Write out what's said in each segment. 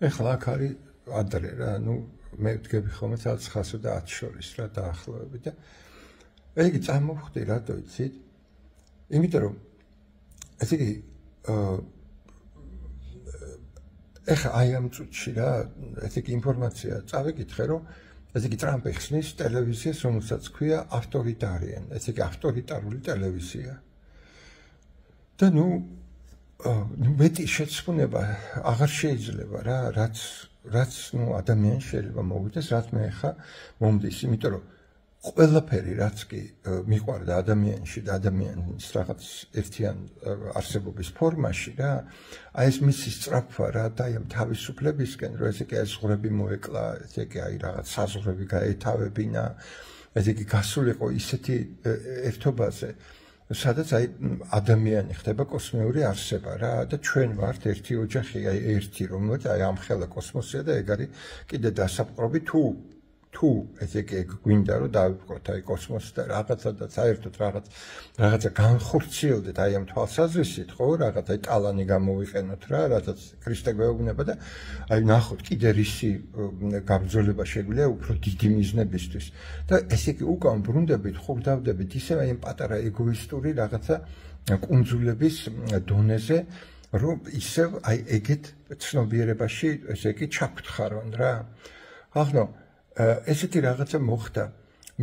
ეხლა აქ არის ადრე რა, მე ვდგები ხოლმე 900 და 10 შორის რა დაახლოებით და ეგ წამოვხდი რატო იცით? იმიტომ რომ ესე იგი ეხლა აი ამ წუთში რა ესე იგი ინფორმაცია წავიკითხე რომ ესე იგი ტრამპი ხსნის ტელევიზიას რომელსაც ქვია ავტორიტარიან, ესე იგი ავტორიტარული ტელევიზია. და მეტი შეცვლიება აღარ შეიძლება რა, რაც ადამიანს შეიძლება მოვიდეს, რაც მე ხა მომდის, იმიტომ რომ ყველაფერი რაც კი მიყვარდა ადამიანში და ადამიანის რაღაც ერთიან არსებობის ფორმაში რა, აი ეს მისი სწრაფვა რა და აი ამ თავისუფლებისკენ, რომ ესე იგი ზღვრები მოეკლა, ესე იგი აი რაღაც საზღვრები გაეთავებინა, ესე იგი გასულიყო ისეთი ერთობაზე, სადაც აი ადამიანი ხდება კოსმიური არსება რა და ჩვენ ვართ ერთი ოჯახი, აი ერთი რომელიც აი ამხელა კოსმოსია და ეგ არის კიდე დასაპყრობი თუ ესე იგი გვინდა რომ დავიწყოთ აი კოსმოსს და რაღაცა და საერთოდ რაღაცა განხორციელდეთ აი ამ თვალსაზრისით ხო რაღაც აი ტალანი გამოვიყენოთ რა რაღაც ქრისტე გვეუბნება და აი ნახოთ კიდე რისი გაბრძოლება შეგვიძლია უფრო დიდი მიზნებისთვის და ესე იგი უკან ბრუნდებით ხვდავდებით ისე აი ამ პატარა ეგოისტური რაღაცა კუნძულების დონეზე რომ ისევ აი ეგეთ ცნობიერებაში ესე იგი ჩაფრთხარონ რა ახლა ესეთი რაღაცა მოხდა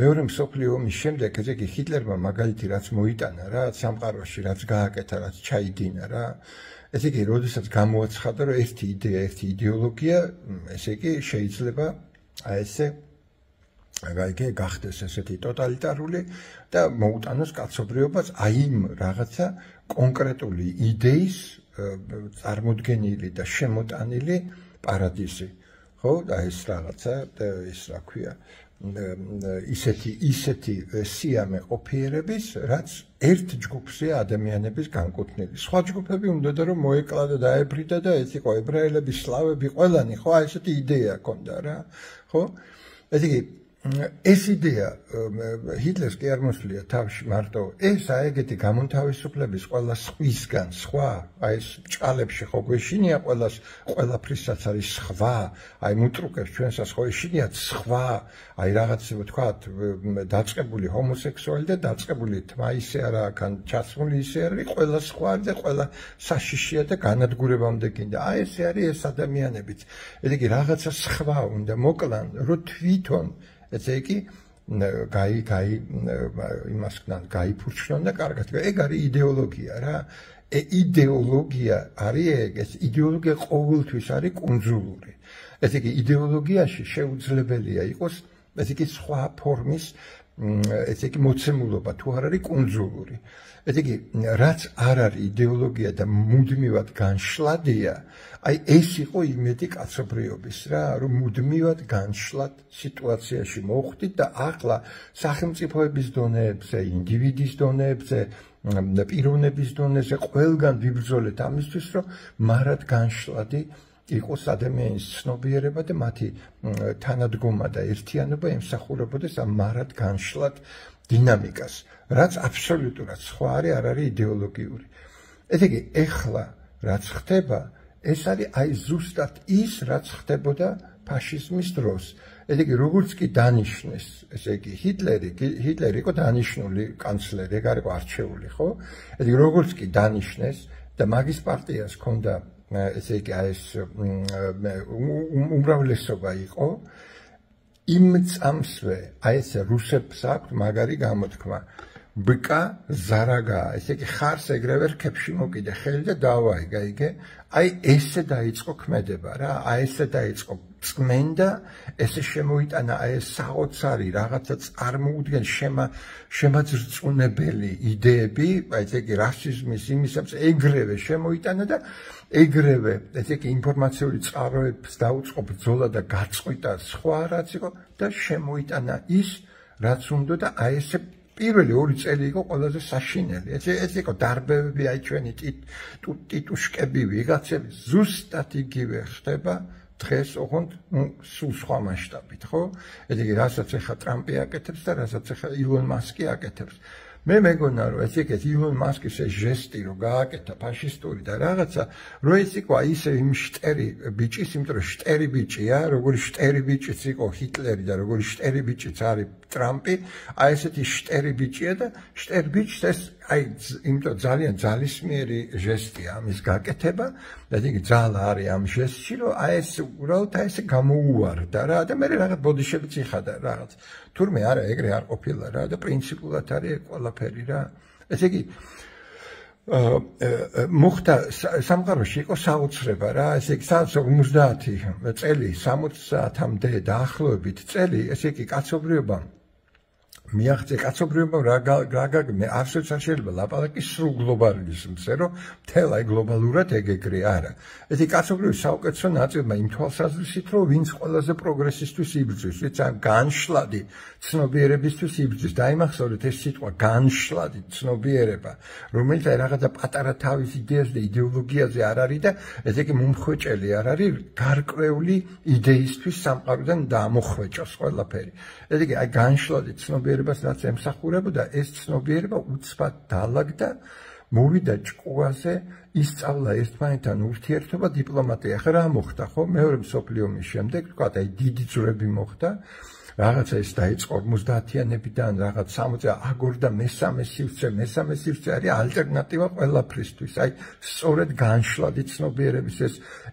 მეორე მსოფლიო ომის შემდეგ ესე იგი ჰიტლერმა მაგალითი რაც მოიტანა რა სამყაროში რაც გააკეთა რაც ჩაიდინა რა ესე იგი როდესაც გამოაცხადა რომ ერთი იდეა ერთი იდეოლოგია ესე იგი შეიძლება აი ესე აი გახდეს ესეთი ტოტალიტარული და მოუტანოს კაცობრიობას აი იმ რაღაცა კონკრეტული იდეის წარმოდგენილი და შემოტანილი პარადიზი ხო და ეს რაღაცა ის რა ქვია ისეთი სიამე ყოფიერების რაც ერთ ჯგუფზეა ადამიანების განკუთვნილი სხვა ჯგუფები უნდოდა რომ მოეკლა და დაებრიდა და ეს იყო ებრაელები სლავები ყველანი ხო აი ესეთი იდეა ჰქონდა რა ხო ესე იგი ეს იდეა ჰიტლერს კი არ მოსვლია თავში მარტო ეს აი ეგეთი გამონთავისუფლების ყველა სხვისგან სხვა აი ეს ჭალებში ხო გვეშინია ყველაფრისაც არის სხვა აი მუტრუკებს ჩვენსაც ხო ეშინიათ სხვა აი რაღაც ვთქვათ დაწყებული ჰომოსექსუალი და დაწყებული თმა ისე არაა ჩაცმული ისე არის ყველა სხვა და ყველა საშიშია და განადგურებამდე გინდა აი ესე არის ეს ადამიანებიც ესე იგი რაღაცა სხვა უნდა მოკლან რომ თვითონ ესე იგი იმასგან გაიფურჩნონ და კარგად ეგ არის იდეოლოგია რა იდეოლოგია არის ეს იდეოლოგია ყოველთვის არის კუნძულური ესე იგი იდეოლოგიაში შეუძლებელია იყოს ესე იგი სხვა ფორმის ესე იგი მოცემულობა თუ არ არის კუნძულური ესე იგი რაც არ არის იდეოლოგია და მუდმივად განშლადია აი ეს იყო იმედი კაცობრიობის რა რომ მუდმივად განშლად სიტუაციაში მოვხვდით და ახლა სახელმწიფოების დონეებზე ინდივიდის დონეებზე პიროვნების დონეზე ყველგან ვიბრძოლეთ ამისთვის რომ მარად განშლადი იყოს ადამიანის ცნობიერება და მათი თანადგომა და ერთიანობა ემსახურებოდეს ამ მარად განშლად დინამიკას რაც აბსოლუტურად სხვა არის არ არის იდეოლოგიური ესე იგი ეხლა რაც ხდება ეს არის აი ზუსტად ის რაც ხდებოდა ფაშიზმის დროს ესე იგი როგორც კი დანიშნეს ესე იგი ჰიტლერი იყო დანიშნული კანცლერი ეგ არ იყო არჩეული ხო ესე იგი როგორც კი დანიშნეს და მაგის პარტიას ჰქონდა ესე იგი აი ეს უმრავლესობა იყო იმ წამსვე აი ეს რუსებს აქვს მაგარი გამოთქმა ბკა ზარაგა ესე იგი ხარს ეგრევე რქებში მოკიდე ხელი და დავაიგე აი ესე დაიწყო ქმედება რა აი ესე დაიწყო წმენდა ესე შემოიტანა აი ეს საოცარი რაღაცა წარმოუდგენ შემაძრწუნებელი იდეები აი ესე იგი რასიზმის იმისებს ეგრევე შემოიტანა და ეგრევე ესე იგი ინფორმაციული წყაროებს დაუწყო ბრძოლა და გაწყვიტა სხვა რაც იყო და შემოიტანა ის რაც უნდა და აი ესე პირველი 2 წელი იყო ყველაზე საშინელი. ეს იყო დარბევები, აი ჩვენი ტიტუშკები, ვიღაცები ზუსტად იგივე ხდება დღეს, ოღონდ სულ სხვა მასშტაბით, ხო? ესე იგი, რასაც ახლა ტრამპი აკეთებს და რასაც ახლა ილონ მასკი აკეთებს. მე მეგონა რომ ეს იქეთ ილონ მასკის ეს ჟესტი რომ გააკეთა ფაშისტური და რაღაცა რომ ეს იყო ისე იმ შტერი ბიჭის იმიტომ რომ შტერი ბიჭია როგორი შტერი ბიჭიც იყო ჰიტლერი და როგორი შტერი ბიჭიც არის ტრამპი აი ესეთი შტერი ბიჭია და შტერ ბიჭს ეს აი იმიტომ ძალიან ძალისმიერი ჟესტია ამის გაკეთება და იგი ძალა არის ამ ჟესტში რომ აი ეს უბრალოდ აი ესე გამოუვარდა რა და მე რაღაც ბოდიშებიც იხადა რაღაც თურმე არა ეგრე არ ყოფილა რა და პრინციპულად არის ყველაფერი რა ესე იგი მოხდა სამყაროში იყო საოცრება რა ესე იგი 50 წელი 60-მდე დაახლოებით წელი ესე იგი კაცობრიობა მიაღწია კაცობრიობა რა გაგმე არც არ შეიძლება ლაპარაკი სრულ გლობალიზმზე რომ მთელ აი გლობალურად ეგრე არა ესე კაცობრიობის საუკეთესო ნაწილმა იმ თვალსაზრისით რომ ვინც ყველაზე პროგრესისთვის იბრძვის ვინც ამ განშლადი ცნობიერებისთვის იბრძვის დაიმახსოვრეთ ეს სიტყვა განშლადი ცნობიერება რომელიც აი რაღაცა პატარა თავის იდეაზე და იდეოლოგიაზე არ არის და ესე იგი მომხვეჭელი არ არის გარკვეული იდეისთვის სამყაროდან დამოხვეჭოს ყველაფერი ესე იგი აი განშლადი ცნობიერებას რაც ემსახურებოდა ეს ცნობიერება უცბად დაალაგდა მოვიდა ჭკუაზე ისწავლა ერთმანეთთან ურთიერთობა დიპლომატია ხა რა მოხდა ხო მეორე მსოფლიო ომის შემდეგ თქვა აი დიდი ძვრები მოხდა რაღაცა ეს დაიწყო 50-იანებიდან რაღაც 60 აგორდა მესამე სივრცე არის ალტერნატივა ყველაფრისთვის აი სწორედ განშლადი ცნობიერების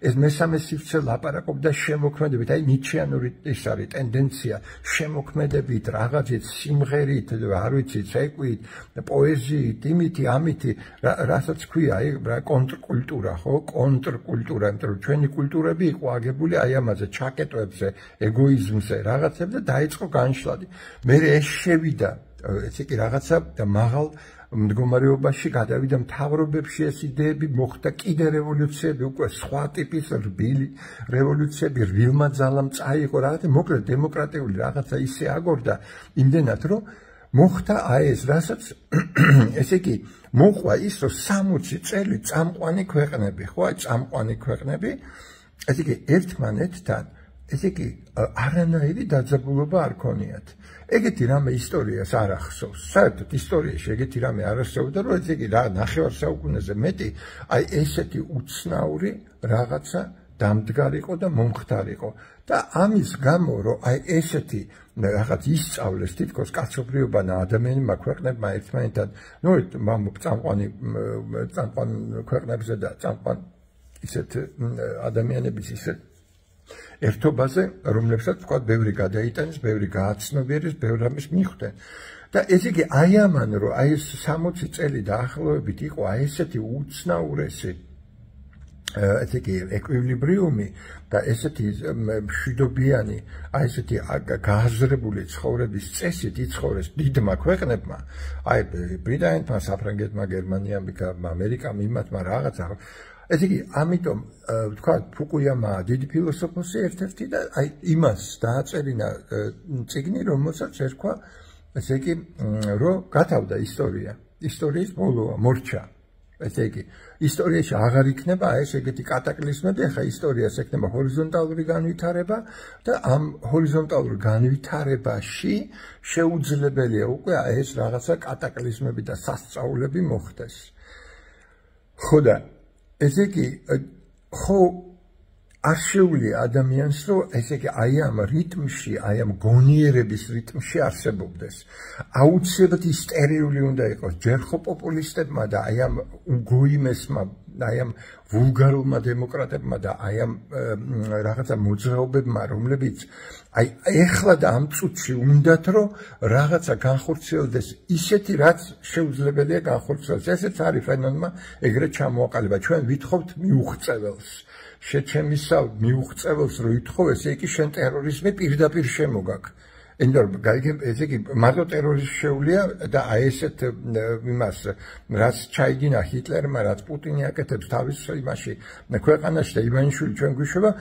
ეს მესამე სივრცე ლაპარაკობდა შემოქმედებით აი ნიჩიანური ის არის ტენდენცია შემოქმედებით რაღაცით სიმღერით არ ვიცი ცეკვით პოეზიით იმითი ამითი რასაც ქვია აი კონტრკულტურა ხო კონტრკულტურა იმიტომ რომ ჩვენი კულტურები იყო აგებული აი ამაზე ჩაკეტვებზე ეგოიზმზე რაღაცებზე დაიწყო განშლადი მე ეს შევიდა ესე იგი რაღაცა მაღალ მდგომარეობაში გადავიდა მთავრობებში ეს იდეები მოხდა კიდე რევოლუციები უკვე სხვა ტიპის რბილი რევოლუციები რბილმა ძალამ წაიღო რაღაცა მოკლედ დემოკრატიული რაღაცა ისე აგორდა იმდენად რომ მოხდა აი ეს რასაც ესე იგი მოყვა ის რომ 60 წელი წამყვანი ქვეყნები ხო აი წამყვანი ქვეყნები ესე იგი ერთმანეთთან ესე იგი არანაირი დაძაბულობა არ ქონიათ ეგეთი რამე ისტორიას არ ახსოვს საერთოდ ისტორიაში ეგეთი რამე არ არსებობდა რომ ესე იგი რა ნახევარ საუკუნეზე მეტი აი ესეთი უცნაური რაღაცა დამდგარიყო და მომხდარიყო და ამის გამო რომ აი ესეთი რაღაც ისწავლეს თითქოს კაცობრიობა და ადამიანებმა ქვეყნებმა ერთმანეთთან ნუ წამყვანი ქვეყნებზე და წამყვან ისეთ ადამიანების ისეთ ერთობაზე, რომლებსაც თქვა ბევრი გადაიტანეს, ბევრი გააცნობიერეს, ბევრი რამის მიხვდნენ. და ესე იგი აი ამან რომ აი ეს 60 წელი დაახლოებით იყო აი ესეთი უცნაურესი ესე იგი ეკვილიბრიუმი და ესეთი მშვიდობიანი აი ესეთი გააზრებული ცხოვრების წესით იცხოვრეს დიდმა ქვეყნებმა აი ბრიტანეთმა, საფრანგეთმა, გერმანიამ, ამერიკამ, იმათმა რაღაცა ესე იგი ამიტომ თქვა ფუკუიამა დიდი ფილოსოფოსი ერთ-ერთი და აი იმას დააწერინა წიგნი რომელსაც ერქვა ესე იგი რომ გათავდა ისტორიის ბოლოა მორჩა ესე იგი ისტორიაში აღარ იქნება ეს ეგეთი კატაკლიზმები ახლა ისტორიას ექნება ჰორიზონტალური განვითარება და ამ ჰორიზონტალურ განვითარებაში შეუძლებელია უკვე ეს რაღაცა კატაკლიზმები და სასწაულები მოხდეს ხო და ესე იგი ხო არ შეუძლია ადამიანს რომ ესე იგი აი ამ რიტმში, აი ამ გონიერების რიტმში არსებობდეს. აუცილებლად ისტერიული უნდა იყოს ჯერ ხო პოპულისტებმა და აი ამ უგოიმესმა, აი ამ ვულგარულმა დემოკრატებმა და აი ამ რაღაცა მოძრაობებმა, რომლებიც აი ეხლა და ამ წუთში უნდათ რომ რაღაცა განხორციელდეს ისეთი რაც შეუძლებელია განხორციელდეს. ესეც არის ფენომენმა ეგრეთ ჩამოაყალიბა. ჩვენ ვითხოვთ მიუღწეველს. შეჩემისა მიუღწეველს რო ითხოვ ესე იგი შენ ტერორიზმი პირდაპირ შემოგაქ ენდორ გაიგებ ესე იგი მარტო ტერორიზმი შეუძლია და აი ესეთ იმას რაც ჩაიდინა ჰიტლერმა რაც პუტინი აკეთებს თავის იმაში ქვეყანაში და ივანიშვილი ჩვენ გვიშვება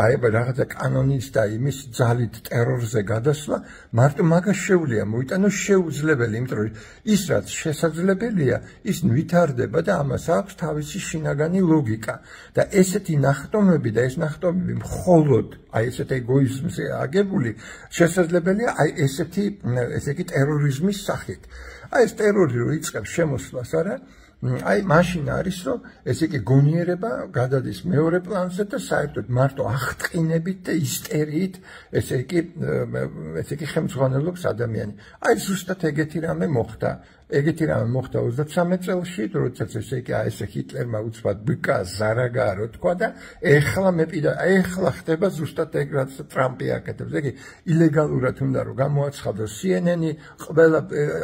აი რაღაცა კანონის და იმის ძალით ტერორზე გადასვლა მარტო მაგას შეუძლია მოიტანოს შეუძლებელი იმიტომ რომ ის რაც შესაძლებელია ის ვითარდება და ამას აქვს თავისი შინაგანი ლოგიკა და ესეთი ნახტომები და ეს ნახტომები მხოლოდ აი ესეთ ეგოიზმზე აგებული შესაძლებელი მიღებულია აი ესეთი ესე იგი ტერორიზმის სახით. აი ეს ტერორი რო იწყებს შემოსვლას არა აი მაშინ არის რომ ესე იგი გონიერება გადადის მეორე პლანზე და საერთოდ მარტო აღტყინებით და ისტერიით ესე იგი ხელმძღვანელობს ადამიანი. აი ზუსტად ეგეთი რამე მოხდა. ეგეთი რამე მოხდა 33 წელში, როდესაც ესე იგი აი ესე ჰიტლერმა უცბად ბკა ზარაგა რო თქვა და ეხლა ხდება ზუსტად ეგ რაც ტრამპი აკეთებს. იგი ილეგალურად უნდა რომ გამოაცხადოს CNN-ი, ყველა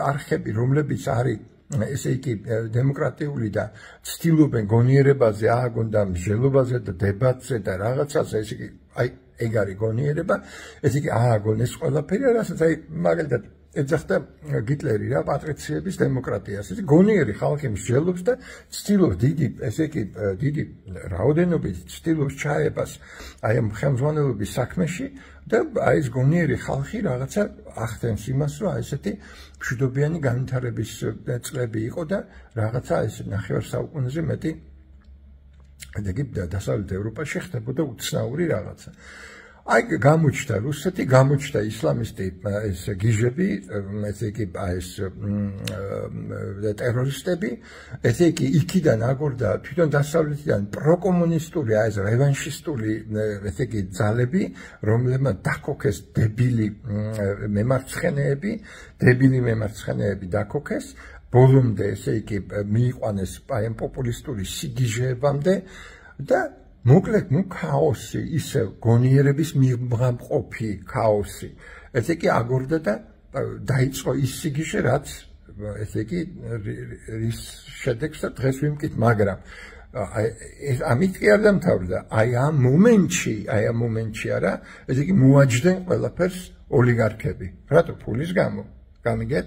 არხები რომლებიც არის ესე იგი დემოკრატიული და ცდილობენ გონიერებაზე ააგონ და მსჯელობაზე და დებატზე და რაღაცაზე ესე იგი აი ეგ არის გონიერება ესე იგი ააგონ ეს ყველაფერი რასაც აი მაგალითად ეძახდა გიტლერი რა პატრიციების დემოკრატიას ესე გონიერი ხალხი მსჯელობს და ცდილობს დიდი რაოდენობით ცდილობს ჩაებას აი ამ ხელმძღვანელობის საქმეში და აი ეს გონიერი ხალხი რაღაცა ახდენს იმას რომ აი ესეთი მშვიდობიანი განვითარების წლები იყო და რაღაცა ეს ნახევარ საუკუნეზე მეტი ეგ დასავლეთ ევროპაში ხდებოდა უცნაური რაღაცა. აი გამოჩნდა რუსეთი, გამოჩნდა ისლამისტი ეს გიჟები, ესე იგი ეს ტერორისტები, ესე იგი იქიდან აგორდა თვითონ დასავლეთიდან პროკომუნისტური აი ეს რევანშისტული ესე იგი ძალები, რომლებმაც დაქოქეს დებილი მემარცხენეები დაქოქეს, ბოლომდე ესე იგი მიიყვანეს აი ამ პოპულისტური სიგიჟეებამდე და მოკლედ ქაოსი ისევ გონიერების მიღმყოფი ქაოსი ესე იგი აგორდა და დაიწყო ის სიგიჟე რაც ესე იგი რის შედეგს და დღეს ვიმკით მაგრამ ამით კი არ დამთავრდა აი ამ მომენტში არა ესე იგი მოაჯდნენ ყველაფერს ოლიგარქები რატო ფულის გამო გამიგეთ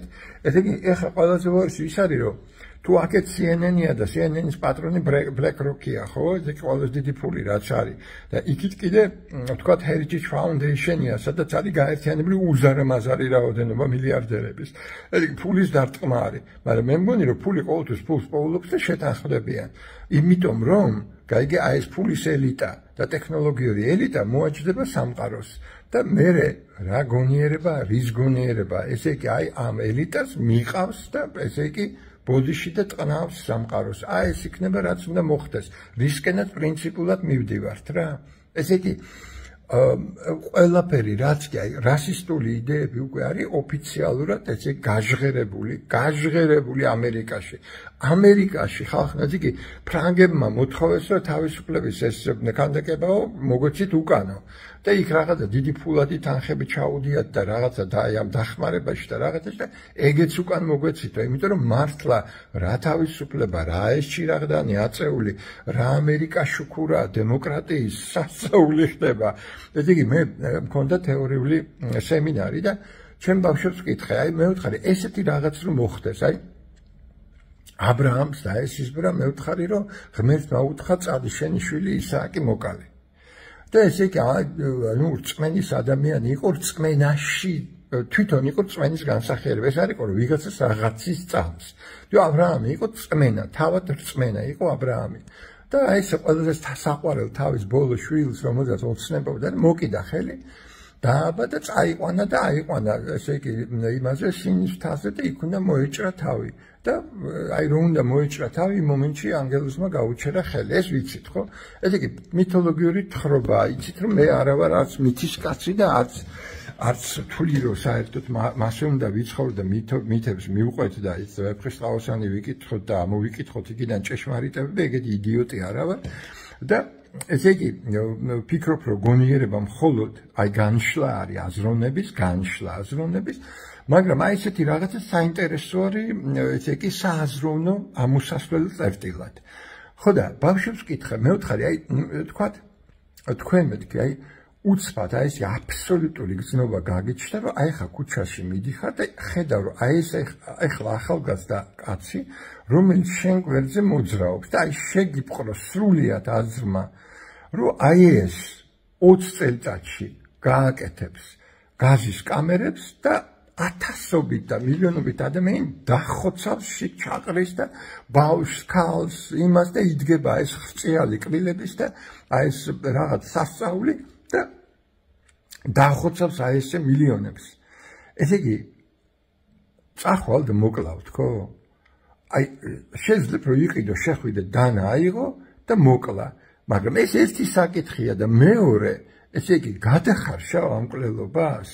ესე იგი ეხლა ყველაზე ვარსი ის არის რომ თუ აქეთ CNN-ია და CNN-ის პატრონი BlackRock-ია, ხო? ეს ყველაზე დიდი ფული რაც არის. და იქით კიდე ვთქვათ Heritage Foundation-ია, სადაც არის გაერთიანებული უზარმაზარი რაოდენობა მილიარდერების. ეს ფულის დარტყმა არის. მაგრამ მე მგონი რომ ფული ყოველთვის ფულს პოულობს და შეთანხმდებიან. იმიტომ რომ გაიგე აი ეს ფულის ელიტა და ტექნოლოგიური ელიტა მოაჯდება სამყაროს. და მე რა გონიერება, რის გონიერება, ესე იგი აი ამ ელიტას მიყავს და ესე იგი ბოდიში და ტყნავს სამყაროს. აი ეს იქნება რაც უნდა მოხდეს. რისკენად პრინციპულად მივდივართ რა. ესე იგი ყველაფერი რაც კი აი რასისტული იდეები უკვე არის ოფიციალურად ესე გაჟღერებული ამერიკაში. ამერიკაში ხალხმა იგი ფრანგებმა მოთხოვეს რომ თავისუფლების ეს კანდიდატებაო მოგეცით უკანო. და იქ რაღაცა დიდი ფულადი თანხები ჩაუდიათ და რაღაცა და აი ამ დახმარებაში და რაღაცაში და ეგეც უკან მოგვეცით, იმიტომ რომ მართლა რა თავისუფლება, რა ეს ჭირაღდანი აწეული, რა ამერიკა შუქურა, დემოკრატიის სასწაული ხდება. ესე იგი მე მქონდა თეორიული სემინარი და ჩემ ბავშვებს ვკითხე, აი მე ვთხარი ესეთი რაღაც რომ მოხდეს, აი აბრაამს და ეს ისბრა მე ვთხარი რომ ღმერთმა უთხრა წადი შენი შვილი ისააკი მოკალე. და ესე იგი ანუ რწმენის ადამიანი იყო რწმენაში თვითონ იყო რწმენის განსახიერება ეს არის რომ ვიღაცას რაღაცის წამს და აბრაამი იყო რწმენა თავად რწმენა იყო აბრაამი და აი ეს ყველაზე საყვარელ თავის ბოლო შვილს რომელსაც ოცნებობდა მოკიდა ხელი დააბა და წაიყვანა და აიყვანა ესე იგი იმაზე სინის თაზე და იქ უნდა მოეჭრა თავი და აი რომ უნდა მოეჭრა თავი იმ მომენტში ანგელოზმა გაუჩერა ხელი ეს ვიცით ხო ესე იგი მითოლოგიური თხრობაა იცით რომ მე არა ვარ არც მითის კაცი და არც თვლი რომ საერთოდ მასე უნდა ვიცხოვრო და მითებს მივყვეთ და ის ვეფხისტყაოსანი ვიკითხოთ და ამოვიკითხოთ იქიდან ჭეშმარიტებები ეგეთი იდიოტი არა ვარ და ესე იგი ვფიქრობ რომ გონიერება მხოლოდ აი განშლა არის აზროვნების მაგრამ აი ესეთი რაღაცა საინტერესო არის ესე იგი სააზროვნო ამოსასვლელ წერტილად ხო და ბავშვებს ვკითხე მე ვთხარი აი თქვათ თქვენ მეთქი აი უცბად აი ეს აბსოლუტური გზნობა გაგიჩნდა რომ აი ხა ქუჩაში მიდიხარ და ხედავ რომ აი ეს ეხლა ახალგაზრდა კაცი რომელიც შენ გვერდზე მოძრაობს და აი შეგიპყრო სრულიად აზრმა რომ აი ეს 20 წელიწადში გააკეთებს გაზის კამერებს და ათასობით და მილიონობით ადამიანი დახოცავს ჩაყრის და ბავშვს ქალს იმას და იდგება ეს ხრწიალი კბილების და აი ეს რაღაც სასწაული და დახოცავს აი ესე მილიონებს ესე იგი წახვალ და მოკლავთ, ხო? აი შეიძლება რომ იყიდო შეხვიდე დანა აიღო და მოკლა, მაგრამ ეს ერთი საკითხია და მეორე, ესე იგი გადახარშავ ამ კვლელობას,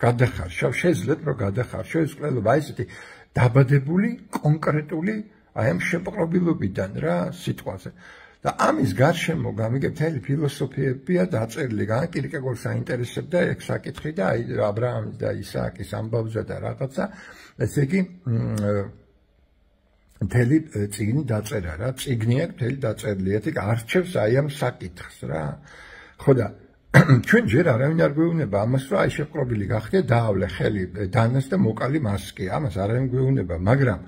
გადახარშავ, შეიძლება რომ გადახარშავ ეს კვლელობა, აი ესეთი დაბადებული, კონკრეტული, აი ამ შეპყრობილობიდან რა სიტყვაზე. და ამის გარშემო გამიგებ მთელი ფილოსოფიებია დაწერილი, კირკეგორს აინტერესებდა ეგ საკითხი და აი აბრაამის და ისააკის ამბავზე და რაღაცა, ესე იგი მთელი წიგნი დაწერა რა, წიგნია მთელი დაწერილი, ეთიკ არჩევს აი ამ საკითხს რა. ხო და ჩვენ ჯერ არავინ არ გვეუბნება ამას, რომ აი შეპყრობილი გახდე, დაავლე ხელი დანას და მოკალი მასკი, ამას არავინ გვეუბნება, მაგრამ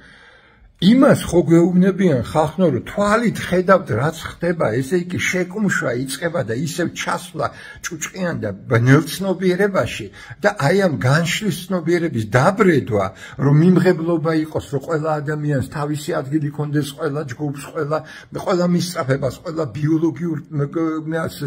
იმას ხო გვეუბნებიან ხალხო, რომ თვალით ხედავთ რაც ხდება, ესე იგი შეკუმშვა იწყება და ისევ ჩასვლა ჭუჭყიან და ბნელცნობიერებაში და აი ამ განშლის ცნობიერების დაბრედვა, რომ მიმღებლობა იყოს, რომ ყველა ადამიანს თავისი ადგილი ჰქონდეს, ყველა ჯგუფს, ყველა მისწრაფებას, ყველა ბიოლოგიურ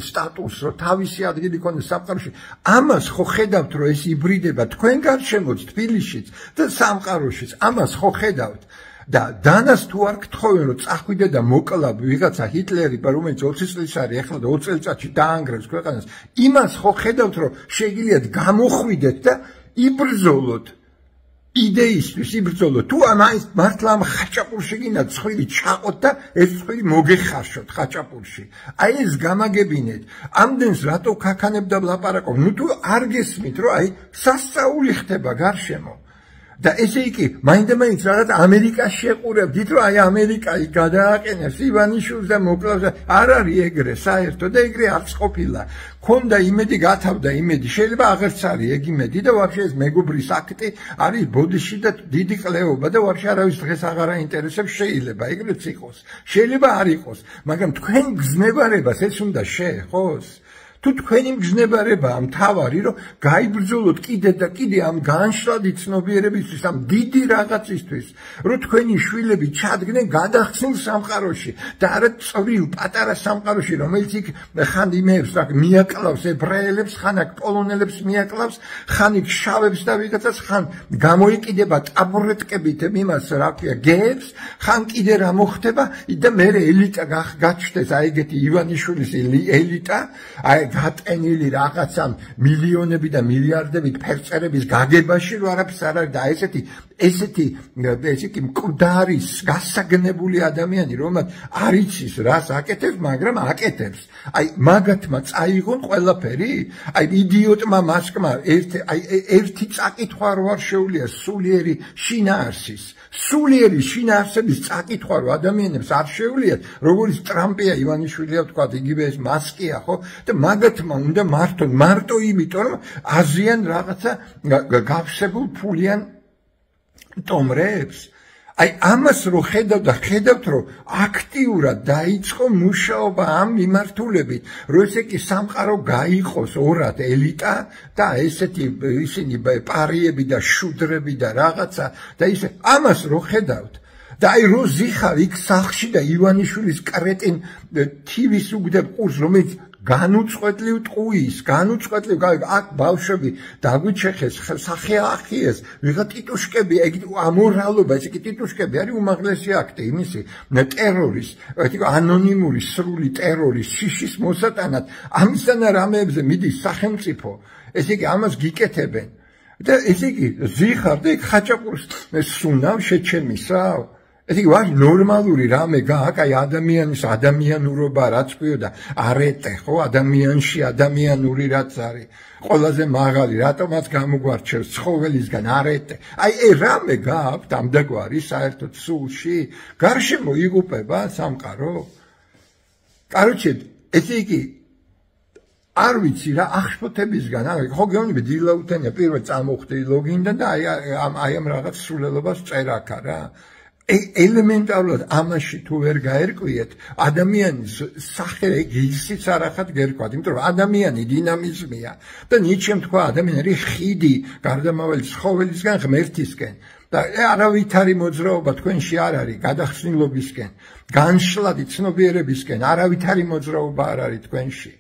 სტატუსს, რომ თავისი ადგილი ჰქონდეს სამყაროში. ამას ხო ხედავთ, რომ ეს იბრიდება თქვენ გარშემოც, თბილისშიც და სამყაროშიც, ამას ხო ხედავთ. და დანას თუ არ გთხოვენ რომ წახვიდე და მოკლა ვიღაცა ჰიტლერი, რომელიც 20 წლის არის, ახლა და 20 წელიწადში დაანგრევს ქვეყანას, იმას ხო ხედავთ რომ შეგიძლიათ გამოხვიდეთ და იბრძოლოთ იდეისთვის, იბრძოლოთ. თუ ამას მართლა ამ ხაჭაპურში გინდა ცხვირი ჩაყოთ და ეს ცხვირი მოგეხარშოთ ხაჭაპურში. აი ეს გამაგებინეთ. ამდენს რატო ქაქანებ და ვლაპარაკობ? ნუ თუ არ გესმით რომ აი სასწაული ხდება გარშემო. და ესე იგი, მაინდა-მაინც რაღაც ამერიკას შეყურებდით, რომ აი ამერიკა გადააყენებს ივანიშვილს და მოკლავს და არ არის ეგრე საერთოდ და ეგრე არც ყოფილა. ქონდა იმედი, გათავდა იმედი, შეიძლება აღერც არის ეგ იმედი და ვაფშე ეს მეგობრის აქტი არის ბოდიში და დიდი ყლეობა და ვაფშე არავის დღეს აღარ აინტერესებს, შეიძლება ეგრეც იყოს. შეიძლება არ იყოს, მაგრამ თქვენ გზნებარებას ეს უნდა შეეხოს. თუ თქვენი მგზნებარება ამ თავარი, რომ გაიბრძოლოთ კიდე და კიდე ამ განშლადი ცნობიერებისთვის, ამ დიდი რაღაცისთვის, რომ თქვენი შვილები ჩადგნენ გადახცნილ სამყაროში და არა წვრილ პატარა სამყაროში, რომელიც იქ ხან იმებს მიაკლავს ებრაელებს, ხან აქ პოლონელებს მიაკლავს, ხან იქ შავებს და ვიღაცას, ხან გამოიყიდება ტაბურეტკებით იმას რა ქვია გეებს, ხან კიდე რა მოხდება და მე ელიტა გაჩნდეს, აი ეგეთი ივანიშვილის ელიტა, აი გატენილი რაღაცა მილიონები და მილიარდებით ფერწერების გაგებაში, რომ არაფერს არ არის და ესეთი მკვდარი, გასაგნებული ადამიანი, რომელმაც არ იცის რას აკეთებს, მაგრამ აკეთებს. აი მაგათმა წაიღონ ყველაფერი, აი იდიოტმა მასკმა ერთი წაკითხვა რო არ შეუძლია სულიერი შინაარსის. სულიერი შინაარსების წაკითხვა რო ადამიანებს არ შეუძლიათ, როგორც ტრამპია ივანიშვილია თქვა, იგივე ეს მასკია, ხო? და მაგათმა უნდა მართონ, მარტო იმიტომ, რომ აზიან რაღაცა გავსებულ ფულიან ტომრებს. აი ამას რო ხედავთ, რომ აქტიურად დაიწყო მუშაობა ამ მიმართულებით, რომ ესე კი სამყარო გაიყოს ორად ელიტა და ესეთი ისინი პარიები და შუდრები და რაღაცა და ისე ამას რო ხედავთ და აი რო ზიხარ იქ სახლში და ივანიშვილის კრეტინ თივის უგდებ ყურს, რომელიც განუწყვეტლივ ტყუის, აქ ბავშვები დაგვიჩეხეს, სახე ახიეს, ვიღა ტიტუშკები, ეგ ამორალობა, ეს კი ტიტუშკები არის უმაღლესი აქტი იმისი, ტერორის, ანონიმური სრული ტერორის, შიშის მოსატანად, ამისთან რამეებზე მიდის სახელმწიფო, ესე იგი ამას გიკეთებენ. და ესე იგი ზიხარ და იქ ხაჭაპურს სუნავ შეჩემისავ. ესე იგი ვარ ნორმალური რამე გააკ აი ადამიანის ადამიანურობა რაც ქვია არეტე ხო ადამიანში ადამიანური რაც არის ყველაზე მაღალი რატომაც გამოგვარჩევს ცხოველისგან არეტე აი რამე გააქვთ ამდაგვარი საერთოდ სულში გარშემო იღუპება სამყარო კაროჩე ესე იგი არ ვიცი რა ახშფოთებისგან ხო გეუბნები დილაუთენია პირველ წამოხვდი ლოგინიდან და აი ამ რაღაც სრულელობას წერაკა რა ელემენტარულად ამაში თუ ვერ გაერკვიეთ ადამიანის სახე ისიც არახად გერკვათ იმიტომ რომ ადამიანი დინამიზმია და ნიჩემ თქვა ადამიანი არის ხიდი გარდამავალი ცხოველისგან ღმერთისკენ და არავითარი მოძრაობა თქვენში არ არის გადახსნილობისკენ განშლადი ცნობიერებისკენ არავითარი მოძრაობა არ არის თქვენში